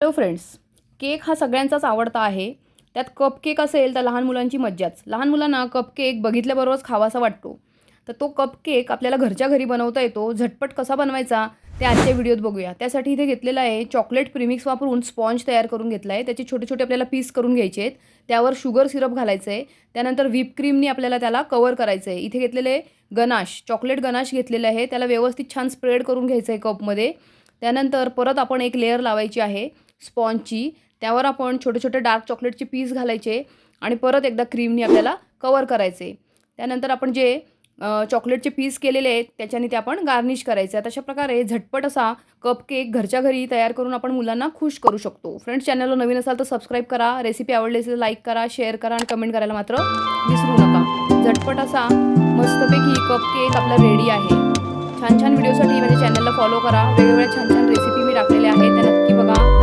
Hello friends, cake हा सगळ्यांचाच आवडता आहे. त्यात कपकेक असेल तर लहान मुलांची मज्जाच. लहान मुलांना कपकेक बघितल्याबरोबरच खावासा वाटतो. तर तो कपकेक आपल्याला घरच्या घरी बनवता येतो. झटपट कसा बनवायचा ते आजच्या व्हिडिओत बघूया. त्यासाठी इथे घेतलेलं आहे चॉकलेट प्रीमिक्स वापरून स्पॉन्ज तयार करून घेतला आहे. त्याचे छोटे-छोटे आपल्याला पीस करून घ्यायचे आहेत. त्यावर शुगर सिरप घालायचं आहे. त्यानंतर व्हिप क्रीमनी आपल्याला त्याला कव्हर करायचं आहे. इथे घेतलेले गनाश, चॉकलेट गनाश घेतलेले आहे. त्याला व्यवस्थित छान स्प्रेड करून घ्यायचं आहे कपमध्ये. त्यानंतर परत आपण एक लेयर लावायची आहे स्पॉन्जची. त्यावर आपण छोटे-छोटे डार्क चॉकलेटचे पीस घालायचे आणि परत एकदा क्रीमनी आपल्याला कव्हर करायचे. त्यानंतर आपण जे चॉकलेटचे पीस केलेले आहेत त्याच्याने ते आपण गार्निश करायचे. अशा प्रकारे झटपट असा कपकेक घरच्या घरी तयार करून आपण मुलांना खुश करू शकतो. फ्रेंड्स, चॅनलला नवीन असाल तर सबस्क्राईब करा. रेसिपी आवडली असेल तर लाईक करा, शेअर करा आणि कमेंट करायला मात्र विसरू नका. झटपट असा मस्तपैकी कपकेक आपला रेडी आहे. छान छान व्हिडिओसाठी माझ्या चॅनलला फॉलो करा. वेगवेगळ्या छान छान रेसिपी मी टाकलेल्या आहेत त्या नक्की बघा.